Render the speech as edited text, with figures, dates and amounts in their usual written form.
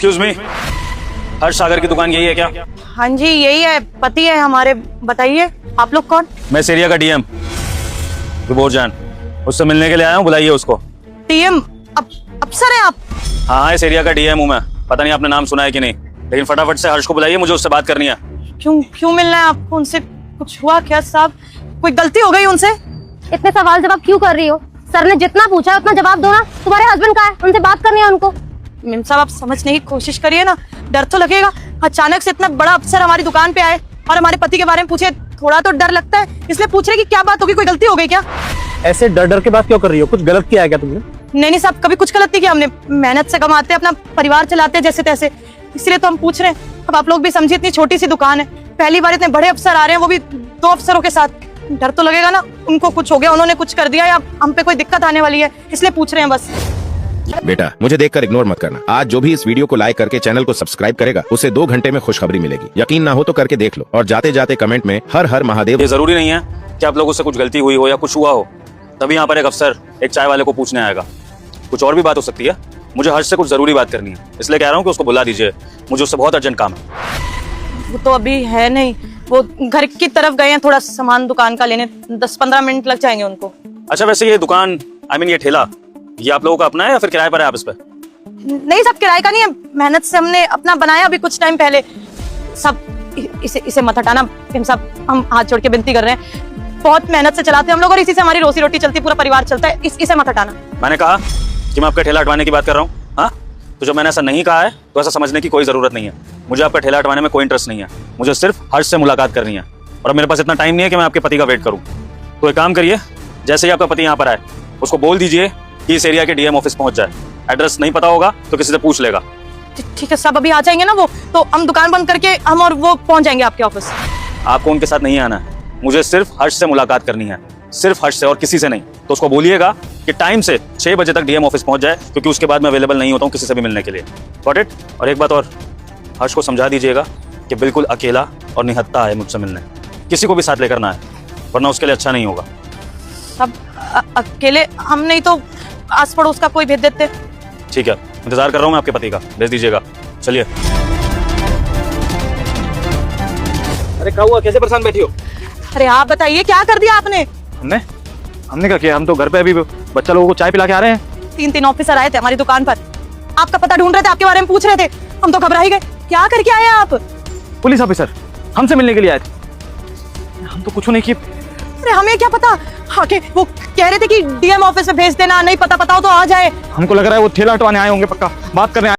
Excuse me, हर्ष सागर की दुकान यही है क्या? हाँ जी यही है, पति है हमारे। बताइए आप लोग कौन? मैं इस एरिया का डीएम जान, उससे मिलने के लिए आया हूँ, बुलाइए उसको। टीएम अफसर है आप? हाँ, इस एरिया का डीएम हूँ मैं। पता नहीं आपने नाम सुना है कि नहीं, लेकिन फटाफट से हर्ष को बुलाइए, मुझे उससे बात करनी है। क्यों मिलना है आपको उनसे? कुछ हुआ क्या साहब? कोई गलती हो गई उनसे? इतने सवाल जवाब क्यों कर रही हो? सर ने जितना पूछा उतना जवाब दो ना। तुम्हारे हस्बैंड कहाँ है? उनसे बात करनी है उनको। मेम साहब आप समझने की कोशिश करिए ना, डर तो लगेगा। अचानक से इतना बड़ा अफसर हमारी दुकान पे आए और हमारे पति के बारे में पूछे, थोड़ा तो डर लगता है। इसलिए पूछ रहे कि क्या बात होगी, कोई गलती हो गई क्या? ऐसे डर डर के बात क्यों कर रही हो? कुछ गलत किया है क्या तुमने? नहीं साहब, कभी कुछ गलत नहीं किया हमने। मेहनत से कमाते हैं, अपना परिवार चलाते हैं जैसे तैसे, इसलिए तो हम पूछ रहे हैं। अब आप लोग भी समझिए, इतनी छोटी सी दुकान है, पहली बार इतने बड़े अफसर आ रहे हैं, वो भी 2 अफसरों के साथ। डर तो लगेगा ना, उनको कुछ हो गया, उन्होंने कुछ कर दिया या हम पे कोई दिक्कत आने वाली है, इसलिए पूछ रहे हैं बस। बेटा, मुझे देखकर इग्नोर मत करना। आज जो भी इस वीडियो को लाइक करके चैनल को सब्सक्राइब करेगा, उसे 2 घंटे में खुशखबरी मिलेगी। यकीन ना हो तो करके देख लो, और जाते जाते कमेंट में हर हर महादेव। ये जरूरी नहीं है कि आप लोगों से कुछ गलती हुई हो या कुछ हुआ हो तभी यहाँ पर एक अफसर एक चाय वाले को पूछने आएगा। कुछ और भी बात हो सकती है। मुझे हर्ष से कुछ जरूरी बात करनी है, इसलिए कह रहा हूँ कि उसको बुला दीजिए, मुझे उससे बहुत अर्जेंट काम है। वो तो अभी है नहीं, वो घर की तरफ गए हैं थोड़ा सामान दुकान का लेने, 10-15 मिनट लग जाएंगे उनको। अच्छा, वैसे ये दुकान ये ठेला, ये आप लोगों का अपना है या फिर किराए पर है आप इस पे? नहीं सब किराए का नहीं है, मेहनत से हमने अपना बनाया अभी कुछ टाइम पहले। सब इसे मत हटाना साहब, हम हाथ जोड़ के विनती कर रहे हैं। बहुत मेहनत से चलाते हैं हम लोग और इसी से हमारी रोजी रोटी चलती है, पूरा परिवार चलता है। इसे मत हटाना। मैंने कहा कि मैं आपका ठेला हटवाने की बात कर रहा हूँ। हाँ, तो जब मैंने ऐसा नहीं कहा है तो ऐसा समझने की कोई जरूरत नहीं है। मुझे आपका ठेला हटवाने में कोई इंटरेस्ट नहीं है, मुझे सिर्फ हर्ष से मुलाकात करनी है, और मेरे पास इतना टाइम नहीं है कि मैं आपके पति का वेट करूँ। तो एक काम करिए, जैसे ही आपका पति यहाँ पर आए उसको बोल दीजिए कि इस एरिया के डीएम ऑफिस पहुंच जाए। एड्रेस नहीं पता होगा तो किसी से पूछ लेगा। ठीक है साहब, अभी आ जाएंगे ना वो, तो हम दुकान बंद करके हम और वो पहुंच जाएंगे आपके ऑफिस। आपको उनके साथ नहीं आना है, मुझे सिर्फ हर्ष से मुलाकात करनी है, सिर्फ हर्ष से और किसी से नहीं। तो उसको बोलिएगा कि टाइम से 6 बजे तक डीएम ऑफिस पहुंच जाए, क्योंकि उसके बाद मैं अवेलेबल नहीं होता हूँ किसी से भी मिलने के लिए। Got it? और एक बात और, हर्ष को समझा दीजिएगा कि बिल्कुल अकेला और निहत्था है मुझसे मिलने, किसी को भी साथ लेकर ना आए, वरना उसके लिए अच्छा नहीं होगा। सब अकेले हम नहीं तो आस पड़ोस का कोई भेज देते। ठीक है, इंतजार कर रहा हूँ मैं आपके पति का, भेज दीजिएगा। चलिए। अरे क्या हुआ, कैसे परेशान बैठी हो? अरे आप बताइए क्या कर दिया आपने? हमने क्या किया? हम तो घर पे अभी बच्चा लोगों को चाय पिला के आ रहे हैं। 3 ऑफिसर आए थे हमारी दुकान पर, आपका पता ढूंढ रहे थे, आपके बारे में पूछ रहे थे, हम तो घबरा ही गए। क्या करके आए आप? पुलिस ऑफिसर हमसे मिलने के लिए आए थे, हम तो कुछ नहीं किए। अरे हमें क्या पता, आके वो कह रहे थे कि डीएम ऑफिस में भेज देना, नहीं पता हो तो आ जाए। हमको लग रहा है वो ठेला हटवाने आए होंगे, पक्का बात करने आए।